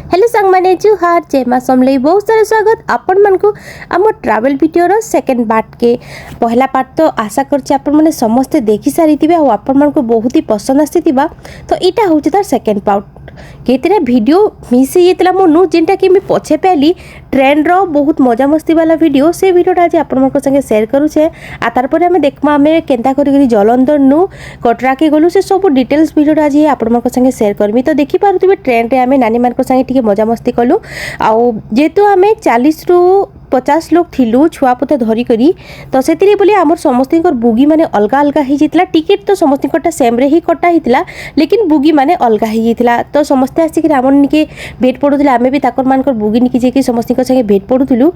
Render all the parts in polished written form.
Hello संग माने जुहार जय मां समलई बहुत सारा स्वागत आपण मन को आम ट्रैवल वीडियो सेकंड पार्ट के पहला पार्ट तो आशा करछि आपण माने समस्त देखि सारी थिबे और आपण मन को बहुत ही पसंद आसीथिबा तो इटा होछि तार सेकंड पार्ट केतरा वीडियो मिस हेतला मोनु जेंटा कि मैं पछे पहली ट्रेन रो बहुत मजा मस्ती वाला वीडियो से वीडियोटा आज आपण मन को संगे शेयर करूछे आ तार पर हमें देखमा हमें केंता करी जलंधर नु कटरा के गलु से सब डिटेल्स वीडियोटा आज आपण मन को संगे शेयर करमी तो देखि पारुथिबे ट्रेन रे हमें नानी मान को संगे टिके मजा मस्ती कलु आ जेतु हमें 40 रु 50 लोग थिलु छुआ पुता धरी करी तो सेतिरे बोली हमर समस्तिकर बुगी माने अलगा अलगा ही जितला टिकट तो समस्तिकटा सेम रे ही कटा हितला लेकिन बुगी माने अलगा ही जितला तो समस्त आसी कि हमन निके भेट पडुतला हमें भी ताकर मानकर बुगी निके जे कि समस्तिकर संगे भेट पडुतलु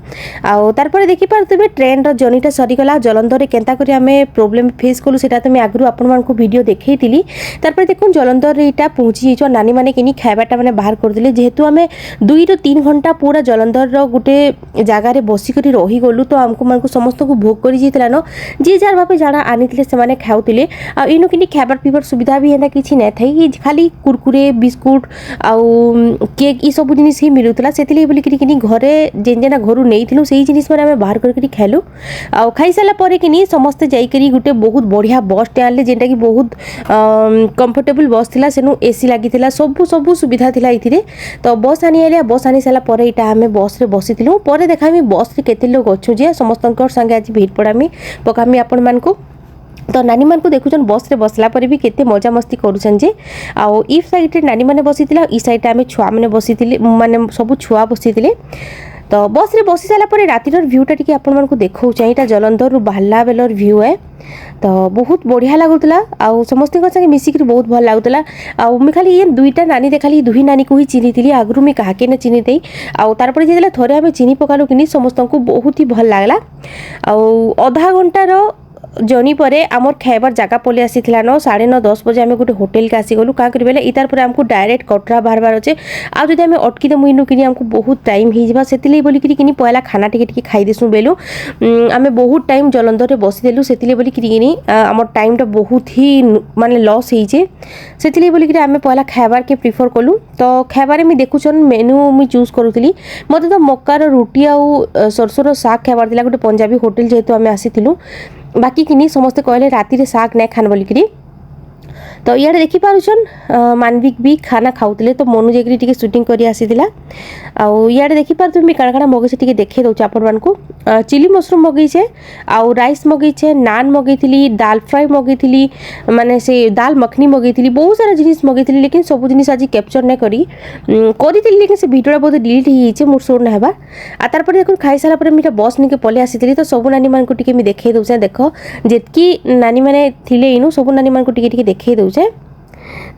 आ तार पर देखि पारतबे ट्रेन रो जर्नीटा सरी गला जलंधर रे केंता करी हमें प्रॉब्लम फेस कलु सेटा तो मैं आगरु आपन मान को वीडियो देखैतिली तार पर देखुन जलंधर रे इटा पहुंची जो नानी माने किनी खाइबाटा माने बाहर कर दिले जेहेतु हमें 2 ରୁ 3 घंटा पूरा जलंधर रो गुटे जगह रे बसी करी रही गलु तो हमको मन को समस्त को भोग करी जेतला न जे जार बापे जाना आनिथिले से माने खाउतिले आ इनो किनी खाइबार पीबार सुविधा भी हेना किछि नै थई खाली कुरकुरे बिस्कुट आ केक ई सब जिनिस ही मिलुतला सेतिले बोली किनी घरे जेना घरु नेइथिलु सेही जिनिस माने हमें बाहर करके खाइलु आ खाइ साला परे किनी समस्त जाई करी गुटे बहुत बढ़िया बस स्टैंड ले जेंटा कि बहुत कंफर्टेबल बस थिला सेनु एसी लागिथिला सब सुविधा थिला इथिरे तो बस आनी आलिया बस आनी साला परे इटा हमें बस रे बसिथिलु परे देखामी बस रे केते लोग अच्छु जे समस्तंकर संगे आज भेट पड़ामी पकामी आपण मान को तो नानी मान को देखुछन बस रे बसला पर भी केते मजा मस्ती करूछन जे आ ई साइड रे नानी माने बसिथिला ई साइड हमें छुआ माने बसिथिले माने सब छुआ बसिथिले तो बस रे बसी साला पर रातिर व्यूटा टिके आपण मान को देखौ चाहिटा जलंधर रु बाहला बेलर व्यू है तो बहुत बढ़िया लागुतला आ समस्त संगे मिसिक बहुत भल लागुतला आ मैं खाली ये दुईटा नानी देखाली दुही नानी को ही चिनी थी आगु मैं काके न चिनी दे आ तार पर जे थोड़े हमें चिनी पकालु कि समस्त को बहुत ही भल लागला आ आधा घंटार जर्नी पर आमर खाइबार जगह पलि आसीथिला न 9:30-10 बजे आम गोटे होटेल के आसी गलु का करी बेले इतार पर हमको डायरेक्ट कटरा बाहर अच्छे आ जदि आम अटकी दे मुइनु कि हमको बहुत टाइम ही जिबा सेतिले बोली कि पहला खाना टिके खाई देसु बेलु आम बहुत टाइम जलंधर रे बसी देलु सेतिले बोली कि आमर टाइम टा बहुत ही माने लॉस ही जे सेतिले बोली कि आम पहला खाइबार के प्रिफर कलु तो खाइबार में देखुछन मेनू मी चूज करूथली मते तो मक्कार रोटी आ सरसोर साग खाइबार दिला गोटे पंजाबी होटेल जेहेतु आम आसीथिलु बाकी किनी समस्त कहले राति रे साग नै खान बोली कि तो इयाडे देखि पारुछन मानविक भी खाना खाउतले तो मनु जेकरी टिके शूटिंग करी आसीथिला आ इयाडे देखि पारतु मी काना काना मगे से टिके देखे दउ आपण मान को चिली मशरूम मगई छे आ राइस मगई छे नान मगईथिली दाल फ्राई मगईथिली माने से दाल मखनी मगईथिली बहुत सारा जिनिस मगईथिली लेकिन सब जिनिस आज कैप्चर नै करिथिली लेकिन से वीडियोटा बहुत डिलीट ही छे मोर शोर नै हेबा आ तार पर देखो खाई साला पर मीटा बस निके पले आसीथिली तो सब नानी मान को टिके मी देखे दउ छे देखो जेतकी नानी माने थिले इनु सब नानी मान को टिके टिके देखे दउ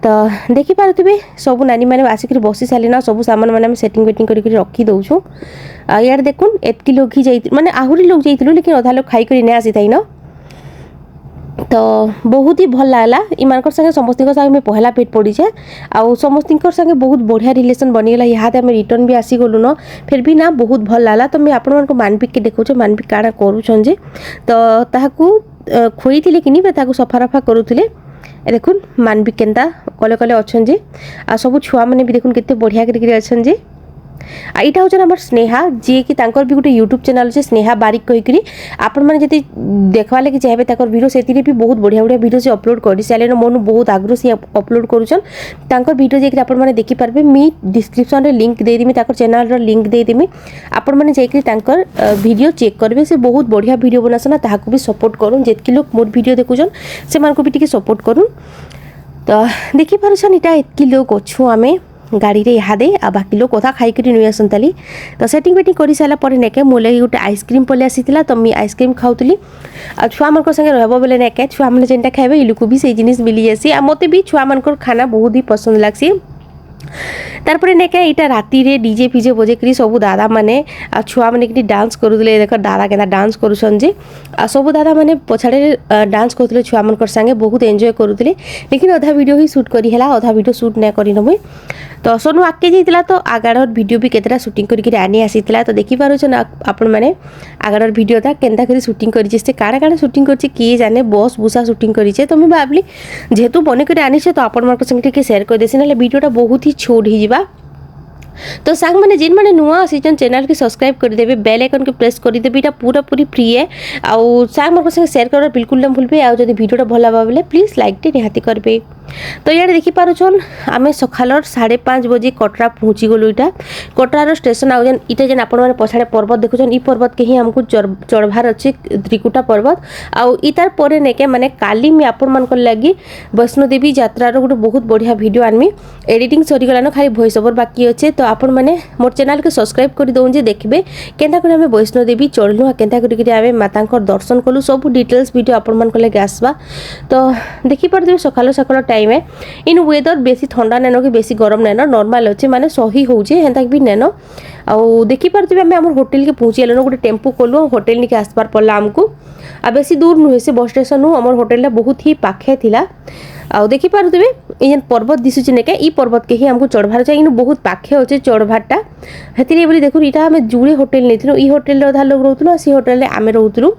तो देखि पारुथिबे सब नानी माने आसिक बसी सारे ना सब सामान माने सेटिंग वेटिंग करी रखी दउछु आ यार देखुन एतकी लोग ही जाई माने आहुरी लोग जाइतिलु लेकिन आधा लोग खाई करी नै आसी थाई न तो बहुत ही भल लागला इमानकर संगे समस्तिकर संगे में पहला पेट पड़ी छे आ समस्तिकर संगे बहुत बढ़िया रिलेशन बनी गला यहाँ हम रिटर्न भी आसी गलु न फिर भी ना बहुत भल लागला तो मैं आपण मन को मानविक के देखौ छ मानविक काना करूछन जे तो ताहाकू खोईथिले किनी बे ताहाकू सफा रफा करूथिले देखुन मानविक केंता कले कले अच्छन जे आ सब छुआ माने भी देखुन केते बढ़िया करी अच्छन जे आ इटा होचन हमर स्नेहा जे कि तांकर भी गोटे यूट्यूब चैनल छे स्नेहा बारिक कहि करी आपण माने जति देखवा लागि चाहेबे ताकर वीडियो सेतिरे भी बहुत बढ़िया बढ़िया वीडियो से अपलोड करि साले न मोनु बहुत आग्रह से अपलोड करूछन तांकर वीडियो जे कि आपण माने देखि पारबे मी डिस्क्रिप्शन रे लिंक दे देमी ताकर चैनल रो लिंक दे देमी आपण माने जे कि तांकर वीडियो चेक करबे से बहुत बढ़िया वीडियो बनासना ताहाकू भी सपोर्ट करूं जेतकी लोग मोर वीडियो देखुछन से मान को भी टिके सपोर्ट करूं तो देखि पारुछन इटा एतकी लोग अच्छु आमे गाड़ी रे इहादे आ बाकी लोग कथा खाई करी नुई आसंताली तो सेटिंग वेटिंग करी साला पर नेके मोले गोटे आइसक्रीम पले आसीतिला तो मी आइसक्रीम खाउतली आ छुआ मन को संगे रहबो बेले नेके छुआ मन जेंटा खाइबे इलुकु भी से जिनिस मिली जासी आ मते भी छुआ मन को खाना बहुत ही पसंद लागसी तार पर नेके इटा राती रे डीजे पीजे बजे करी सब दादा माने आ छुआ माने कि डांस करूले देख दादा केना डांस करूछन जे आ सब दादा माने पछाड़े डांस करथले छुआ मन कर संगे बहुत एन्जॉय करूले लेकिन आधा वीडियो ही शूट करी हला आधा वीडियो शूट नै करी नमुई तो सोनू आके जाइतिला तो आगाड़र वीडियो भी केतरा शूटिंग करी आनी आसीतिला तो देखि पारुछन आपण माने आगाड़र वीडियोटा केनता करी शूटिंग करी से काड़ा काड़ा शूटिंग करछि किए जाने बस बुसा शूटिंग करी तो मैं भाबली जेहेतु बने करी आनी तो आपण मानक संगे के शेयर कर देसी ना वीडियोटा बहुत ही छोट ही जिबा तो सांग मैंने जिन मैंने नुआ आसीचन चैनल के सब्सक्राइब करदेवे बेल आइकन के प्रेस करदेवे इटा पूरा पूरी फ्री है आउ सांग मन संगे शेयर करवा बिल्कुल ना भूलबे आउ जदि वीडियोटा भल लगा बोले प्लीज लाइक टे निहाती करबे। तो ये देखि पारुछन आमे सखालर 5:30 बजे कटरा पहुँची गलु। इटा कटरार स्टेशन आउ जेन इटा जेन आपण माने पछाडे पर्वत देखुछन ई पर्वत के ही हमको चढ़वार अछि त्रिकुटा पर्वत आउ इतार परे नेके माने काली मी आपण मान को लागि वैष्णो देवी यात्रा रो गुटे बहुत बढ़िया वीडियो आनमी एडिटिंग सरी गलानो खाली वॉइस ओवर बाकी अछि। तो आपण माने मोर चैनल के सब्सक्राइब कर दउन जे देखबे केनता करे हमें वैष्णो देवी चढ़लु केनता करे कि आमे मातांकर दर्शन कलु सब डिटेल्स वीडियो आपण मान को लागि आसबा। तो देखि परदे सकाल सकाल टाइम है इन वेदर बेसी ठंडा नेनो कि बेसी गरम नेनो नॉर्मल अछि माने सही होउजे हेंता भी नेनो आउ देखि परदे हमें हमर होटल के पहुंची एलो गोटे टेम्पो कोलु होटल निके आसबार पड़ला हमको आ बेसी दूर नुहे से बस स्टेशन नु हमर होटल बहुत ही पाखे थिला। आउ देखि पारुतबे ए जेन पर्वत दिसुची नेके ई पर्वत के ही हमको चढ़वार छै इन बहुत पाखे होचे चढ़वारटा हेतिले बोली देखु इटा हमें जुड़े होटल नेथिलु ई होटल रे आधा लोग रहउतलो सी होटल रे आमे रहउतलु।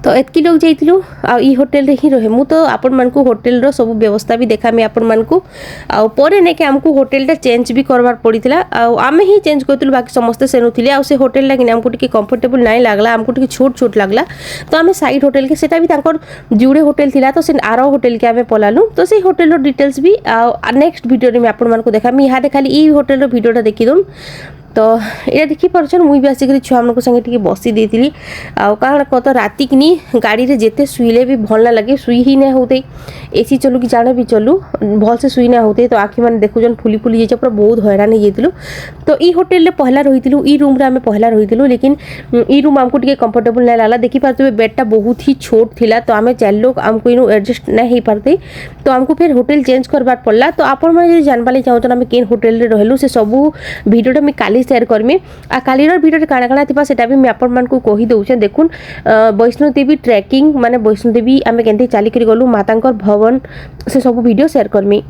तो एतकी लोग जाइतिलु आ ई होटल रे ही रहे मु तो आपण मान को होटल रो सब व्यवस्था भी देखा मैं आपण मान को आ परे ने के हमको होटल टा चेंज भी करवार पड़ीतिला आ आमे ही चेंज करतिलु बाकी समस्त सेनु थिले आ से होटल लागिन हमको टिके कंफर्टेबल नाही लागला हमको टिके छोट छोट लागला। तो आमे साइड होटल के सेटा भी तांकर जुड़े होटल थिला तो से आरो होटल के आमे पलालु। तो से होटल रो डिटेल्स भी आ नेक्स्ट वीडियो रे मैं आपण मान को देखा मी इहा खाली ई होटल रो वीडियोटा देखि दुन। तो ये देखि परछन मुई भी आसिक छुआ मन संगे टिके बसी देतिली आ कारण कत राति किनी गाड़ी रे जेते सुइले भी भल ना लगे सुई ही ना होते एसी चलू कि जाने भी चलू भल से सुई ना होते। तो आखि मन देखु जन फुली फुली जे पूरा बहुत हैरान हे जेतिलु। तो ई होटल रे पहला रहितिलु ई रूम रे हमें पहला रहितिलु लेकिन ई रूम हमको टिके कंफर्टेबल ना लागला देखि पारते बेडटा बहुत ही छोट थिला तो हमें 4 लोग हमको इनु एडजस्ट ना हे पारते तो हमको फिर होटल चेंज करबार पड़ला। तो आपण माने जे जानबाले चाहत हमें केन होटल रे रहलु से सब वीडियोटा मी काली शेयर करमी आ कालीर वीडियो काଣା काଣା थिबा सेटा भी मैं आपण मान को कहि दउछे। देखुन वैष्णो देवी ट्रैकिंग माने वैष्णो देवी आमे केनते चाली करी गलु मातांकर भवन से सब वीडियो शेयर करमी।